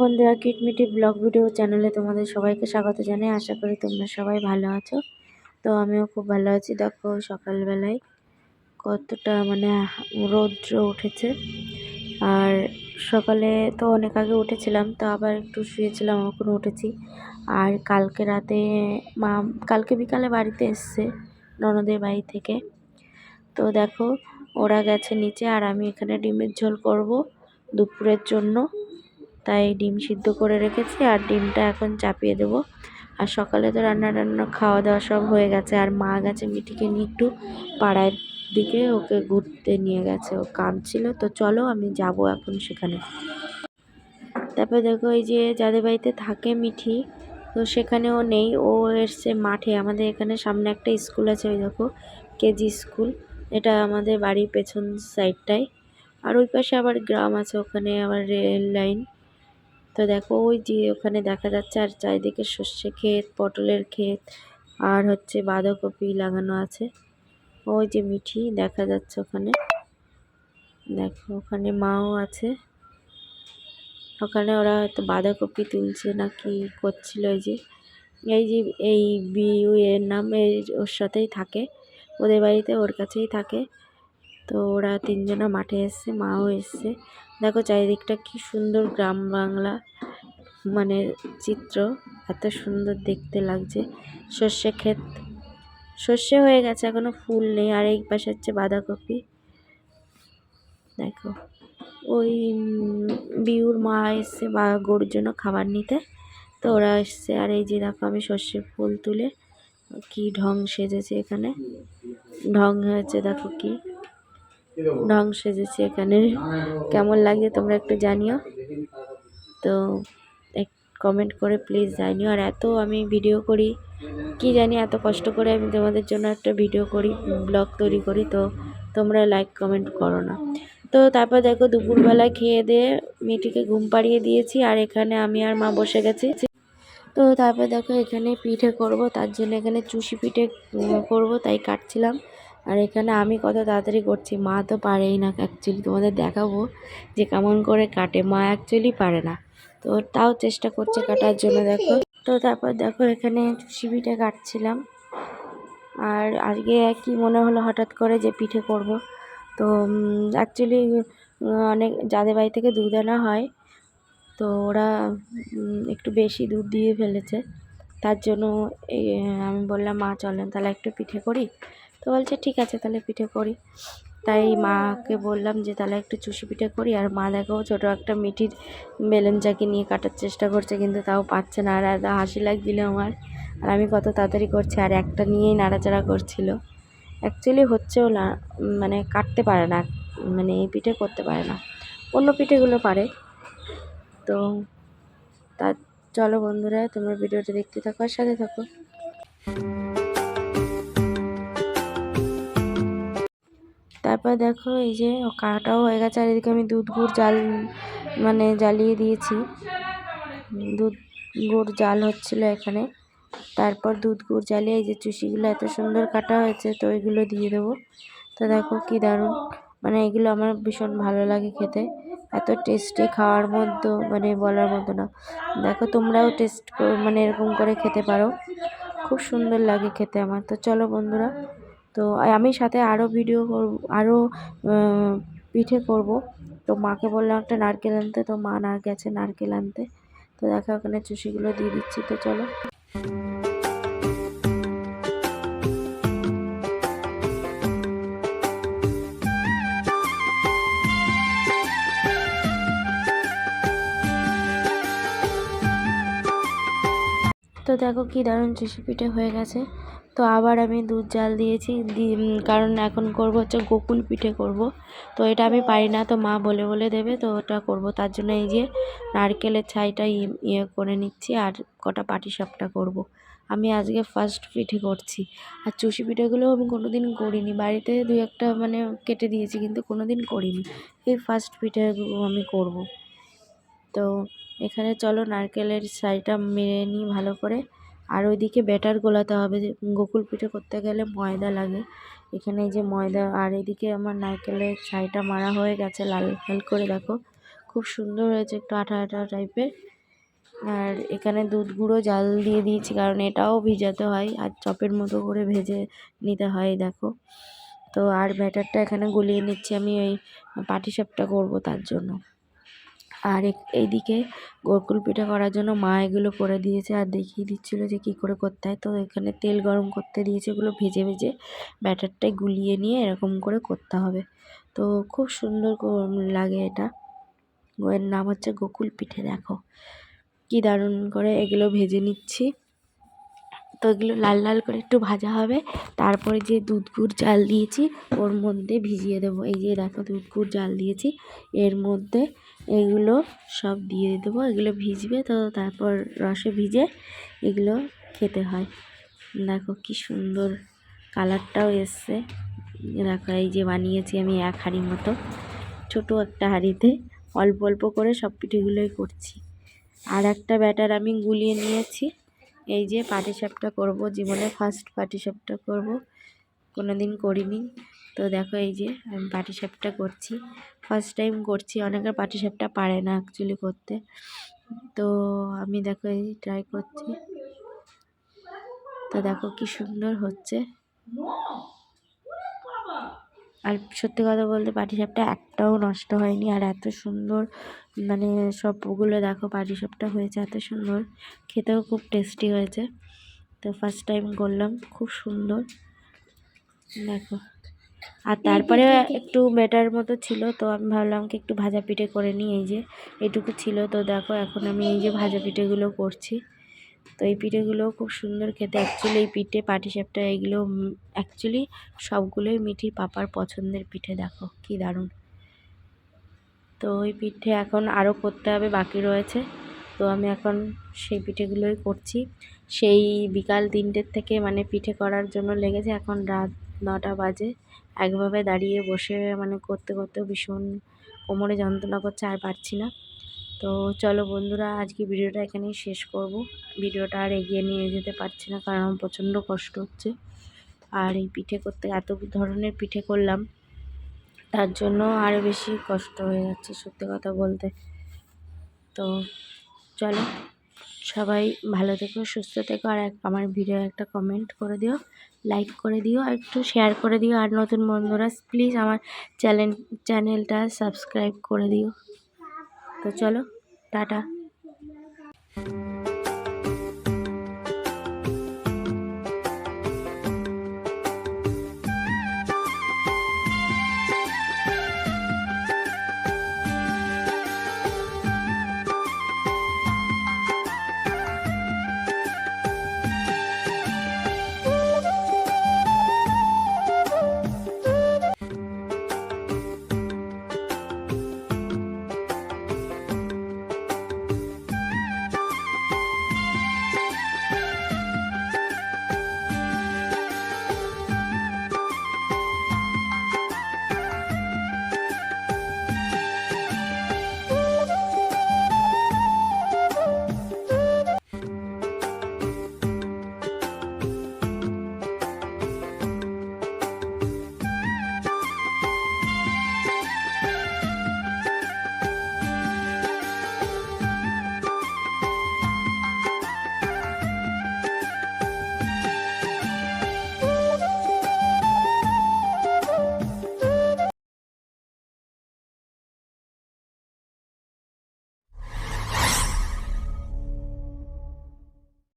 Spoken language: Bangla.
বন্ধুরা, কিটমিটি ব্লগ ভিডিও চ্যানেলে তোমাদের সবাইকে স্বাগত জানাই। আশা করি তোমরা সবাই ভালো আছো। তো আমিও খুব ভালো আছি। দেখো সকালবেলায় কতটা রৌদ্র উঠেছে। আর সকালে তো অনেক আগে উঠেছিলাম, তো আবার একটু শুয়েছিলাম, এখন উঠেছি। আর কালকে রাতে কালকে বিকালে বাড়িতে এসছে ননদের বাড়ি থেকে। তো দেখো ওরা গেছে নিচে, আর আমি এখানে ডিমের ঝোল করব দুপুরের জন্য। তাই ডিম সিদ্ধ করে রেখেছি, আর ডিমটা এখন চাপিয়ে দেবো। আর সকালে তো রান্না খাওয়া দাওয়া সব হয়ে গেছে। আর মা গেছে মিঠিকে নিয়ে একটু পাড়ার দিকে, ওকে ঘুরতে নিয়ে গেছে, ও কাঁদছিল। তো চলো আমি যাব এখন সেখানে। তারপর দেখো এই যে যাদের বাড়িতে থাকে মিঠি, তো সেখানেও নেই, ও এসছে মাঠে। আমাদের এখানে সামনে একটা স্কুল আছে, ওই দেখো কেজি স্কুল, এটা আমাদের বাড়ির পেছন সাইডটায়। আর ওই পাশে আবার গ্রাম আছে, ওখানে আবার রেল লাইন। তো দেখো ওই যে ওখানে দেখা যাচ্ছে, আর চারিদিকে সর্ষে ক্ষেত, পটলের ক্ষেত, আর হচ্ছে বাঁধাকপি লাগানো আছে। ওই যে মিঠি দেখা যাচ্ছে ওখানে, দেখো ওখানে মাও আছে। ওখানে ওরা হয়তো বাঁধাকপি তুলছে না কি করছিল। এই বিউ এর নাম, ওর সাথেই থাকে, ওদের বাড়িতে ওর কাছেই থাকে। তো ওরা তিনজনা মাঠে এসছে, মাও এসছে। দেখো চারিদিকটা কি সুন্দর গ্রাম বাংলা চিত্র, এত সুন্দর দেখতে লাগছে। সর্ষে ক্ষেত, সর্ষে হয়ে গেছে, এখনো ফুল নেই। আর এই পাশে হচ্ছে বাঁধাকপি। দেখো ওই বিউর মা এসছে বা গরুর জন্য খাবার নিতে, তো ওরা এসছে। আর এই যে দেখো আমি সর্ষে ফুল তুলে কি ঢং সেজেছে, এখানে ঢং হয়েছে, দেখো কি ঢং সেজেছে এখানে। কেমন লাগছে তোমরা একটু জানিও তো, কমেন্ট করে প্লিজ জানিও। আর এত আমি ভিডিও করি, কি জানি এত কষ্ট করে আমি তোমাদের জন্য একটা ভিডিও করি, ব্লগ তৈরি করি, তো তোমরা লাইক কমেন্ট করো না। তো তারপর দেখো দুপুরবেলায় খেয়ে দিয়ে মিঠিকে ঘুম পাড়িয়ে দিয়েছি, আর এখানে আমি আর মা বসে গেছি। তো তারপর দেখো এখানে পিঠে করব, তার জন্য এখানে চুষি পিঠে করব, তাই কাটছিলাম। আর এখানে আমি কত তাড়াতাড়ি করছি, মা তো পারেই না। অ্যাকচুয়ালি তোমাদের দেখাবো যে কেমন করে কাটে, মা অ্যাকচুয়ালি পারে না, তো তাও চেষ্টা করছে কাটার জন্য। দেখো তো তারপর দেখো এখানে চুষি পিঠে কাটছিলাম। আর আজকে কি মনে হলো হঠাৎ করে যে পিঠে করব। তো অ্যাকচুয়ালি অনেক যাদের বাড়ি থেকে দুধ আনা হয়, তো ওরা একটু বেশি দুধ দিয়ে ফেলেছে। তার জন্য আমি বললাম মা চলেন তাহলে একটু পিঠে করি। তো বলছে ঠিক আছে তাহলে পিঠে করি। তাই মাকে বললাম যে তাহলে একটু চুষি পিঠে করি। আর মা দেখো ছোটো একটা মিঠির বেলুনচাকি নিয়ে কাটার চেষ্টা করছে, কিন্তু তাও পাচ্ছে না। আর এত হাসি লাগছিল আমার, আর আমি কত তাড়াতাড়ি করছি, আর একটা নিয়েই নাড়াচাড়া করছিল। অ্যাকচুয়ালি হচ্ছেও না, কাটতে পারে না, এই পিঠে করতে পারে না, অন্য পিঠেগুলো পারে। তো চলো বন্ধুরা, তোমরা ভিডিওটা দেখতে থাকো আর সাথে থাকো। তারপর দেখো এই যে কাটাও হয়ে গেছে, আর এদিকে আমি দুধ গুড় জ্বালিয়ে দিয়েছি। দুধ গুড় জাল হচ্ছিল এখানে। তারপর দুধ গুড় জ্বালিয়ে এই যে চুষিগুলো এত সুন্দর কাটা হয়েছে, তো এগুলো দিয়ে দেবো। তো দেখো কি দারুণ, এগুলো আমার ভীষণ ভালো লাগে খেতে, এত টেস্টি, খাওয়ার মধ্যে বলার মতো না। দেখো তোমরাও টেস্ট এরকম করে খেতে পারো, খুব সুন্দর লাগে খেতে আমার। তো চলো বন্ধুরা, তো আমি সাথে আরও ভিডিও করব, আরও পিঠে করব। তো মাকে বললাম একটা নারকেল আনতে, তো মা গেছে নারকেল আনতে। তো দেখো ওখানে চুষিগুলো দিয়ে দিচ্ছি। তো চলো। তো দেখো কি দারুণ চুষি পিঠে হয়ে গেছে। তো আবার আমি দুধ জাল দিয়েছি, কারণ এখন করব হচ্ছে গোকুল পিঠে করব। তো এটা আমি পারি না, তো মা বলে বলে দেবে, তো ওটা করব। তার জন্য এই যে নারকেলের ছাইটা ইয়ে করে নিচ্ছি, আর কটা পাটিসাপটা করব। আমি আজকে ফার্স্ট পিঠে করছি। আর চুষি পিঠেগুলো আমি কোনো দিন করিনি, বাড়িতে দুই একটা কেটে দিয়েছি, কিন্তু কোনো দিন করিনি। এই ফার্স্ট পিঠেগুলো আমি করব। তো এখানে চলো নারকেলের ছাইটা মেরে নিই ভালো করে। আর ওইদিকে ব্যাটার গোলাতে হবে, গোকুল পিঠে করতে গেলে ময়দা লাগে। এখানে এই যে ময়দা, আর এদিকে আমার নারকেলের ছাইটা মারা হয়ে গেছে লাল লাল করে। দেখো খুব সুন্দর হয়েছে, একটু আঠা আঠা টাইপের। আর এখানে দুধ গুঁড়ো জাল দিয়ে দিয়েছি, কারণ এটাও ভিজাতে হয় আর চপের মতো করে ভেজে নিতে হয়। দেখো, তো আর ব্যাটারটা এখানে গুলিয়ে নিচ্ছি আমি ওই পাটিসাপটা করব তার জন্য। আর এইদিকে গোকুল পিঠা করার জন্য মা এগুলো করে দিয়েছে আর দেখিয়ে দিচ্ছিলো যে কী করে করতে হয়। তো এখানে তেল গরম করতে দিয়েছে, এগুলো ভেজে ভেজে ব্যাটারটায় গুলিয়ে নিয়ে এরকম করে করতে হবে। তো খুব সুন্দর লাগে এটা। এর নাম হচ্ছে গোকুল পিঠে। দেখো কি দারুণ করে এগুলো ভেজে নিচ্ছি। তো এগুলো লাল লাল করে একটু ভাজা হবে, তারপরে যে দুধ গুড় জাল দিয়েছি ওর মধ্যে ভিজিয়ে দেবো। এই যে দেখো দুধ গুড় জাল দিয়েছি, এর মধ্যে এগুলো সব দিয়ে দেবো, এগুলো ভিজবে। তো তারপর রসে ভিজে এগুলো খেতে হয়। দেখো কি সুন্দর কালারটাও এসছে। দেখো এই যে বানিয়েছি আমি এক হাঁড়ি মতো, ছোটো একটা হাঁড়িতে অল্প অল্প করে সব পিঠেগুলোই করছি। আর একটা ব্যাটার আমি গুলিয়ে নিয়েছি। এই যে পাটিসাপটা করব, জীবনে ফার্স্ট পাটিসাপটা করব, কোনো দিন করিনি। তো দেখো এই যে আমি পাটিসাপটা করছি, ফার্স্ট টাইম করছি। অনেকের পাটিসাপটা পারে না অ্যাকচুয়ালি করতে, তো আমি দেখো এই ট্রাই করছি। তো দেখো কি সুন্দর হচ্ছে। আর সত্যি কথা বলতে পাটিসাপটা একটাও নষ্ট হয়নি, আর এত সুন্দর মানে সবগুলো দেখো পাটিসাপটা হয়েছে এত সুন্দর, খেতেও খুব টেস্টি হয়েছে। তো ফার্স্ট টাইম করলাম, খুব সুন্দর দেখো। আর তারপরে একটু ব্যাটার মতো ছিল, তো আমি ভাবলাম কি একটু ভাজা পিঠে করে নিই। এই যে এটুকু ছিল, তো দেখো এখন আমি এই যে ভাজা পিঠেগুলো করছি। তো এই পিঠেগুলো খুব সুন্দর খেতে। অ্যাকচুয়ালি এই পিঠে পাটিসাপটা এইগুলো অ্যাকচুয়ালি সবগুলোই মিঠি পাপার পছন্দের পিঠে। দেখো কি দারুণ। তো ওই পিঠে এখন আরও করতে হবে, বাকি রয়েছে। তো আমি এখন সেই পিঠেগুলোই করছি। সেই বিকাল 3টের থেকে মানে পিঠে করার জন্য লেগেছে, এখন রাত 9টা বাজে। একভাবে দাঁড়িয়ে বসে মানে করতে করতে ভীষণ কোমরে যন্ত্রণা করছে, আর পারছি না। তো চলো বন্ধুরা, আজকে ভিডিওটা এখানেই শেষ করব। ভিডিওটা আর এগিয়ে নিয়ে যেতে পারছি না, কারণ আমার প্রচণ্ড কষ্ট হচ্ছে। আর এই পিঠে করতে এত ধরনের পিঠে করলাম, তার জন্য আরও বেশি কষ্ট হয়ে যাচ্ছে সত্যি কথা বলতে। তো চলো সবাই ভালো থেকো, সুস্থ থেকো। আর আমার ভিডিও একটা কমেন্ট করে দিও, লাইক করে দিও, আর একটু শেয়ার করে দিও। আর নতুন বন্ধুরা প্লিজ আমার চ্যানেলটা সাবস্ক্রাইব করে দিও। তো চলো টাটা।